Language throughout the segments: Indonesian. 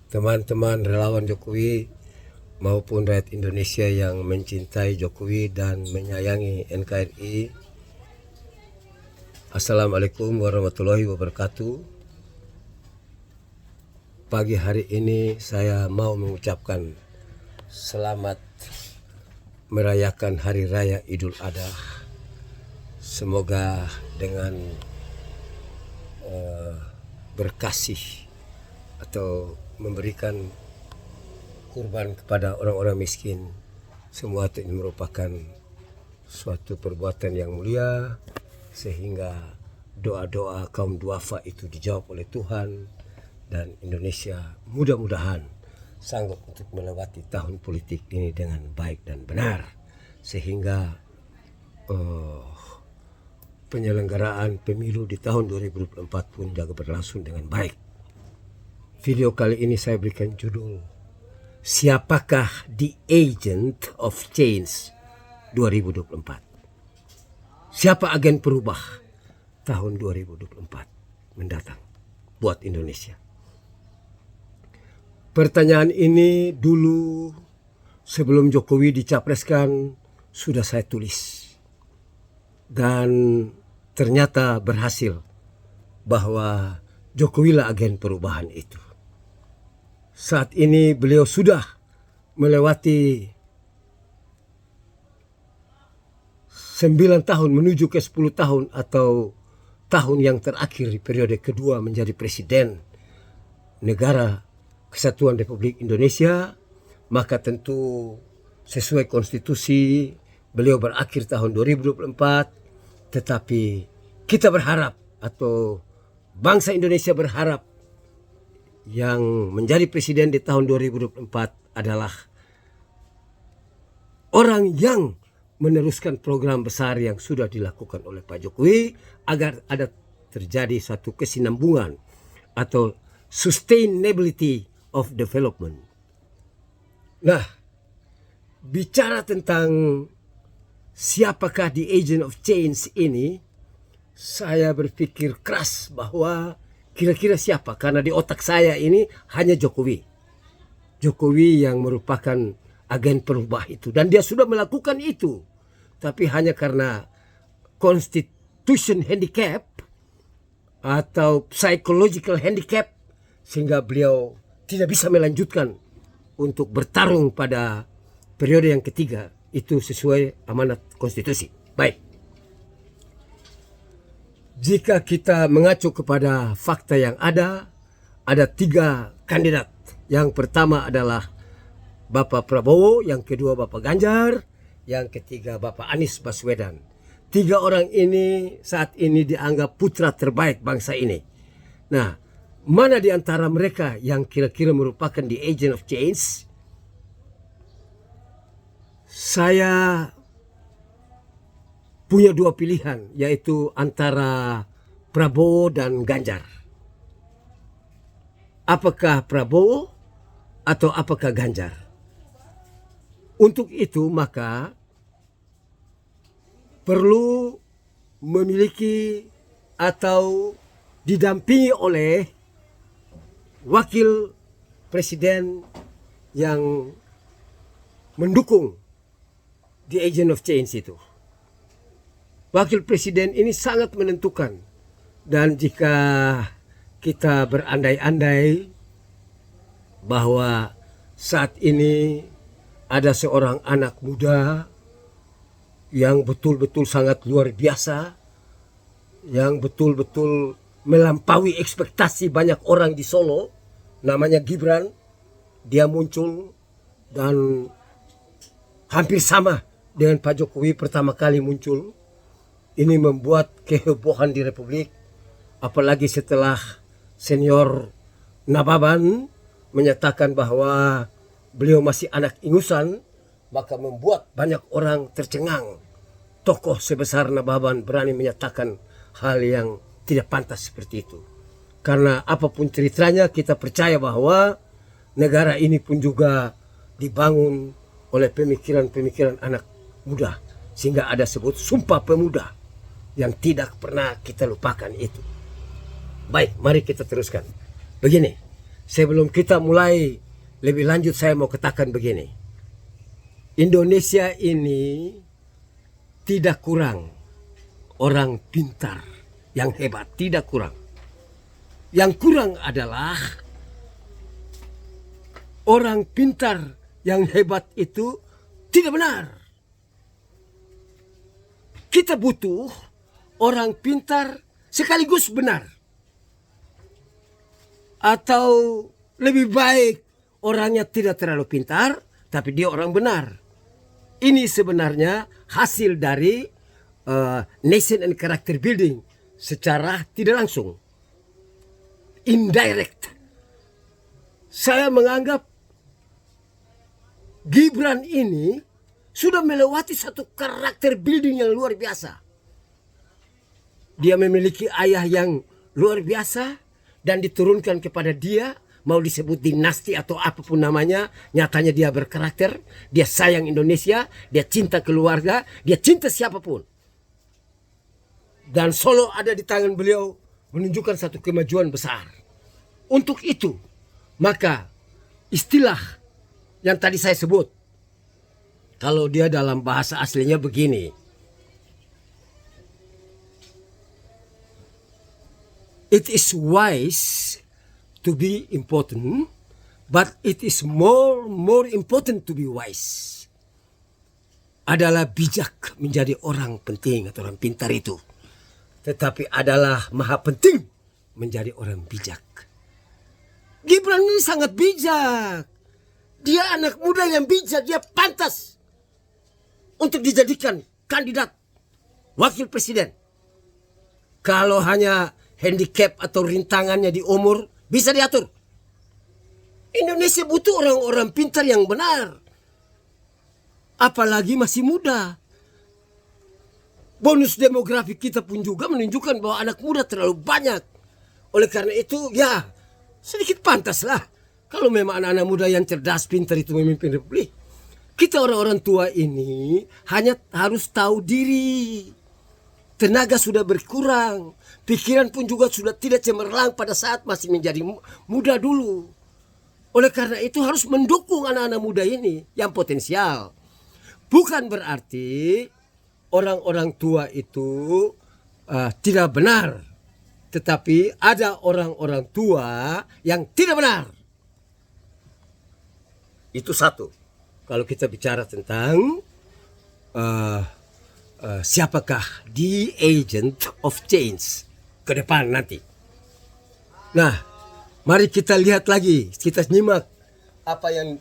teman-teman relawan Jokowi maupun rakyat Indonesia yang mencintai Jokowi dan menyayangi NKRI. Assalamualaikum warahmatullahi wabarakatuh. Pagi hari ini saya mau mengucapkan selamat merayakan Hari Raya Idul Adha. Semoga dengan berkasih atau memberikan kurban kepada orang-orang miskin, semua itu merupakan suatu perbuatan yang mulia, sehingga doa-doa kaum duafa itu dijawab oleh Tuhan, dan Indonesia mudah-mudahan sanggup untuk melewati tahun politik ini dengan baik dan benar, sehingga penyelenggaraan pemilu di tahun 2024 pun juga berlangsung dengan baik. Video kali ini saya berikan judul Siapakah the Agent of Change 2024? Siapa agen perubah tahun 2024 mendatang buat Indonesia? Pertanyaan ini dulu sebelum Jokowi dicapreskan sudah saya tulis. Dan ternyata berhasil bahwa Jokowi lah agen perubahan itu. Saat ini beliau sudah melewati 9 tahun menuju ke 10 tahun atau tahun yang terakhir di periode kedua menjadi presiden negara Kesatuan Republik Indonesia. Maka tentu sesuai konstitusi beliau berakhir tahun 2024, tetapi kita berharap atau bangsa Indonesia berharap yang menjadi presiden di tahun 2024 adalah orang yang meneruskan program besar yang sudah dilakukan oleh Pak Jokowi agar ada terjadi satu kesinambungan atau sustainability of development. Nah, bicara tentang siapakah the agent of change ini, saya berpikir keras bahwa kira-kira siapa, karena di otak saya ini hanya Jokowi. Jokowi yang merupakan agen perubah itu, dan dia sudah melakukan itu. Tapi hanya karena constitution handicap atau psychological handicap, sehingga beliau tidak bisa melanjutkan untuk bertarung pada periode yang ketiga. Itu sesuai amanat konstitusi. Baik. Jika kita mengacu kepada fakta yang ada 3 kandidat. Yang pertama adalah Bapak Prabowo, yang kedua Bapak Ganjar, yang ketiga Bapak Anies Baswedan. 3 orang ini saat ini dianggap putra terbaik bangsa ini. Nah, mana di antara mereka yang kira-kira merupakan the agent of change? Saya punya 2 pilihan, yaitu antara Prabowo dan Ganjar. Apakah Prabowo atau apakah Ganjar? Untuk itu maka perlu memiliki atau didampingi oleh wakil presiden yang mendukung the agent of change itu. Wakil presiden ini sangat menentukan, dan jika kita berandai-andai bahwa saat ini ada seorang anak muda yang betul-betul sangat luar biasa, yang betul-betul melampaui ekspektasi banyak orang di Solo, namanya Gibran. Dia muncul dan hampir sama dengan Pak Jokowi pertama kali muncul. Ini membuat kehebohan di Republik, apalagi setelah senior Nababan menyatakan bahwa beliau masih anak ingusan, maka membuat banyak orang tercengang. Tokoh sebesar Nababan berani menyatakan hal yang tidak pantas seperti itu. Karena apapun ceritanya, kita percaya bahwa negara ini pun juga dibangun oleh pemikiran-pemikiran anak muda, sehingga ada sebut Sumpah Pemuda yang tidak pernah kita lupakan itu. Baik, mari kita teruskan. Begini, sebelum kita mulai lebih lanjut, saya mau katakan begini. Indonesia ini tidak kurang orang pintar yang hebat, tidak kurang. Yang kurang adalah orang pintar yang hebat itu tidak benar. Kita butuh orang pintar sekaligus benar. Atau lebih baik orangnya tidak terlalu pintar, tapi dia orang benar. Ini sebenarnya hasil dari nation and character building secara tidak langsung. Indirect. Saya menganggap Gibran ini sudah melewati satu karakter building yang luar biasa. Dia memiliki ayah yang luar biasa dan diturunkan kepada dia, mau disebut dinasti atau apapun namanya, nyatanya dia berkarakter, dia sayang Indonesia, dia cinta keluarga, dia cinta siapapun. Dan Solo ada di tangan beliau menunjukkan satu kemajuan besar. Untuk itu, maka istilah yang tadi saya sebut, kalau dia dalam bahasa aslinya begini, it is wise to be important, but it is more important to be wise. Adalah bijak menjadi orang penting atau orang pintar itu. Tetapi adalah maha penting menjadi orang bijak. Gibran ini sangat bijak. Dia anak muda yang bijak, dia pantas untuk dijadikan kandidat wakil presiden. Kalau hanya handicap atau rintangannya di umur bisa diatur. Indonesia butuh orang-orang pintar yang benar. Apalagi masih muda. Bonus demografi kita pun juga menunjukkan bahwa anak muda terlalu banyak. Oleh karena itu ya sedikit pantaslah kalau memang anak-anak muda yang cerdas pintar itu memimpin republik. Kita orang-orang tua ini hanya harus tahu diri. Tenaga sudah berkurang. Pikiran pun juga sudah tidak cemerlang pada saat masih menjadi muda dulu. Oleh karena itu harus mendukung anak-anak muda ini yang potensial. Bukan berarti orang-orang tua itu tidak benar. Tetapi ada orang-orang tua yang tidak benar. Itu satu. Kalau kita bicara tentang siapakah the agent of change ke depan nanti. Nah, mari kita lihat lagi, kita nyimak apa yang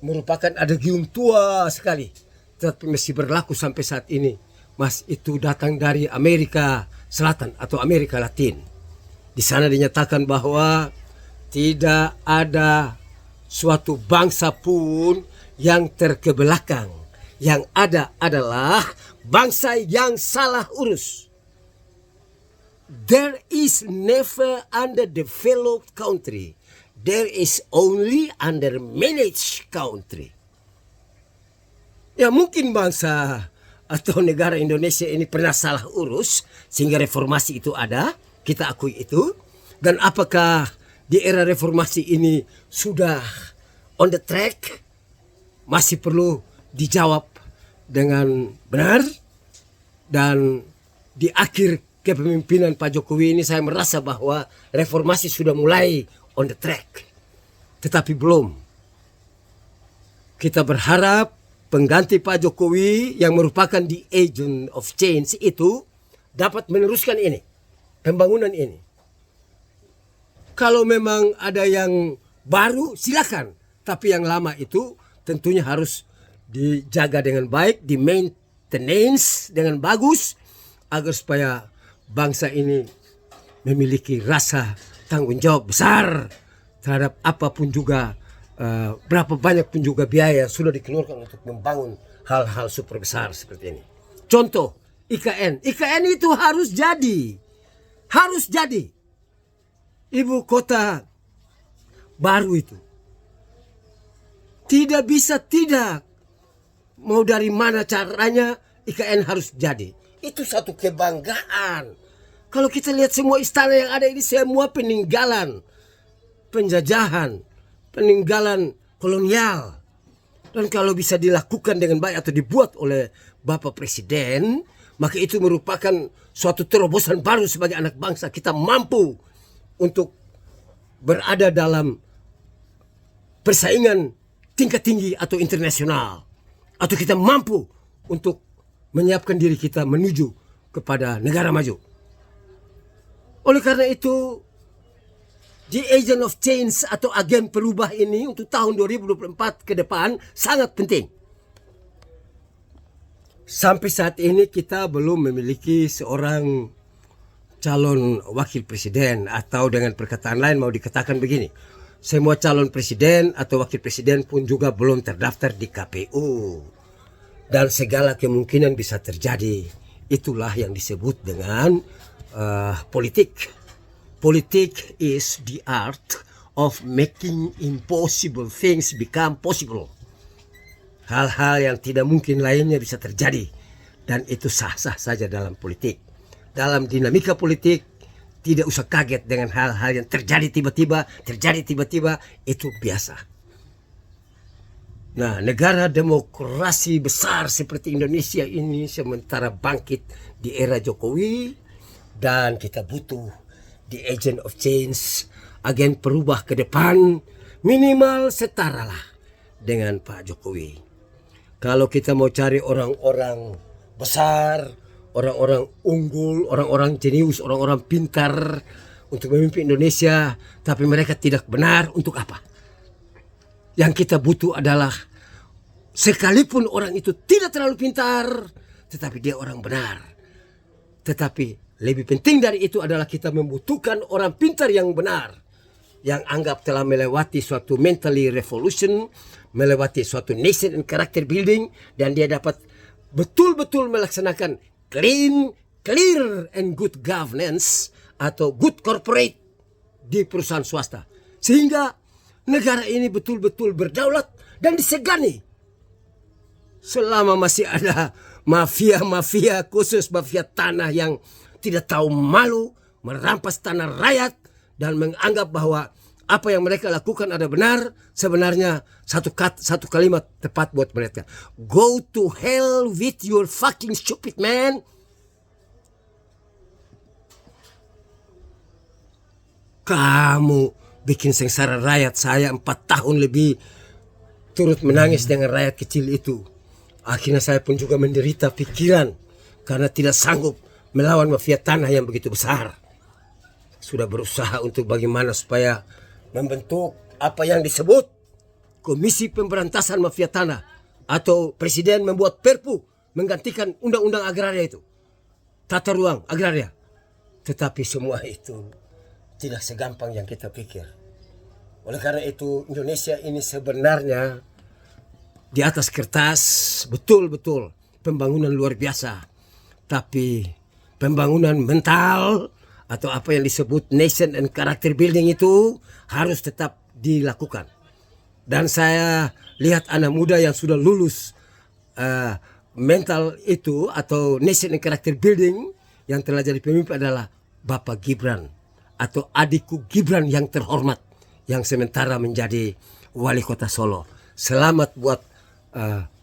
merupakan adagium tua sekali, tetapi masih berlaku sampai saat ini. Mas, itu datang dari Amerika Selatan atau Amerika Latin. Di sana dinyatakan bahwa tidak ada suatu bangsa pun yang terkebelakang. Yang ada adalah bangsa yang salah urus. There is never underdeveloped country. There is only undermanaged country. Ya mungkin bangsa atau negara Indonesia ini pernah salah urus sehingga reformasi itu ada, kita akui itu. Dan apakah di era reformasi ini sudah on the track? Masih perlu dijawab dengan benar. Dan di akhir kepemimpinan Pak Jokowi ini saya merasa bahwa reformasi sudah mulai on the track. Tetapi belum. Kita berharap pengganti Pak Jokowi yang merupakan the agent of change itu dapat meneruskan ini, pembangunan ini. Kalau memang ada yang baru silakan, tapi yang lama itu tentunya harus dijaga dengan baik, di maintenance dengan bagus agar supaya bangsa ini memiliki rasa tanggung jawab besar terhadap apapun juga. Berapa banyak pun juga biaya yang sudah dikeluarkan untuk membangun hal-hal super besar seperti ini. Contoh IKN. IKN itu harus jadi. Harus jadi. Ibu kota baru itu. Tidak bisa tidak. Mau dari mana caranya IKN harus jadi. Itu satu kebanggaan. Kalau kita lihat semua istana yang ada ini semua peninggalan. penjajahan, peninggalan kolonial. Dan kalau bisa dilakukan dengan baik atau dibuat oleh Bapak Presiden, maka itu merupakan suatu terobosan baru sebagai anak bangsa. Kita mampu untuk berada dalam persaingan tingkat tinggi atau internasional. Atau kita mampu untuk menyiapkan diri kita menuju kepada negara maju. Oleh karena itu, the agent of change atau agen perubah ini untuk tahun 2024 ke depan sangat penting. Sampai saat ini kita belum memiliki seorang calon wakil presiden, atau dengan perkataan lain mau dikatakan begini, semua calon presiden atau wakil presiden pun juga belum terdaftar di KPU. Dan segala kemungkinan bisa terjadi. Itulah yang disebut dengan politik. Politik is the art of making impossible things become possible. Hal-hal yang tidak mungkin lainnya bisa terjadi. Dan itu sah-sah saja dalam politik. Dalam dinamika politik, tidak usah kaget dengan hal-hal yang terjadi tiba-tiba, itu biasa. Nah, negara demokrasi besar seperti Indonesia ini sementara bangkit di era Jokowi, dan kita butuh the agent of change, agen perubah ke depan, minimal setara lah dengan Pak Jokowi. Kalau kita mau cari orang-orang besar, orang-orang unggul, orang-orang jenius, orang-orang pintar untuk memimpin Indonesia, tapi mereka tidak benar, untuk apa? Yang kita butuh adalah, sekalipun orang itu tidak terlalu pintar, tetapi dia orang benar. Tetapi lebih penting dari itu adalah kita membutuhkan orang pintar yang benar, yang anggap telah melewati suatu mentally revolution, melewati suatu nation and character building, dan dia dapat betul-betul melaksanakan clear and good governance atau good corporate di perusahaan swasta. Sehingga negara ini betul-betul berdaulat dan disegani. Selama masih ada mafia-mafia, khusus mafia tanah yang tidak tahu malu, merampas tanah rakyat, dan menganggap bahwa apa yang mereka lakukan ada benar, sebenarnya satu kalimat tepat buat mereka. Go to hell with your fucking stupid man. Kamu bikin sengsara rakyat saya 4 tahun lebih, turut menangis dengan rakyat kecil itu. Akhirnya saya pun juga menderita pikiran karena tidak sanggup melawan mafia tanah yang begitu besar. Sudah berusaha untuk bagaimana supaya membentuk apa yang disebut Komisi Pemberantasan Mafia Tanah, atau Presiden membuat Perpu menggantikan undang-undang agraria itu, tata ruang agraria. Tetapi semua itu tidak segampang yang kita pikir. Oleh karena itu, Indonesia ini sebenarnya di atas kertas betul-betul pembangunan luar biasa, tapi pembangunan mental atau apa yang disebut nation and character building itu harus tetap dilakukan. Dan saya lihat anak muda yang sudah lulus mental itu atau nation and character building yang telah jadi pemimpin adalah Bapak Gibran atau adikku Gibran yang terhormat, yang sementara menjadi wali kota Solo. Selamat buat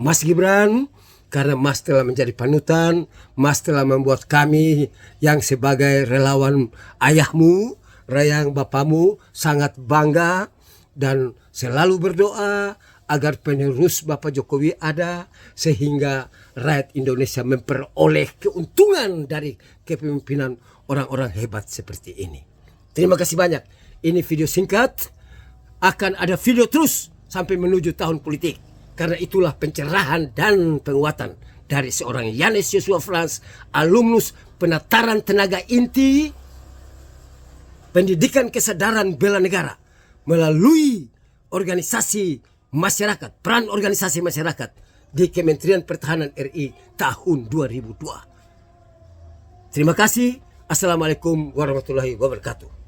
Mas Gibran, karena Mas telah menjadi panutan, Mas telah membuat kami yang sebagai relawan ayahmu, rayang bapamu sangat bangga dan selalu berdoa agar penerus Bapak Jokowi ada, sehingga rakyat Indonesia memperoleh keuntungan dari kepemimpinan orang-orang hebat seperti ini. Terima kasih banyak. Ini video singkat, akan ada video terus sampai menuju tahun politik. Karena itulah pencerahan dan penguatan dari seorang Yanes Joshua Franz, alumnus penataran tenaga inti pendidikan kesadaran bela negara melalui organisasi masyarakat, peran organisasi masyarakat di Kementerian Pertahanan RI tahun 2002. Terima kasih. Assalamualaikum warahmatullahi wabarakatuh.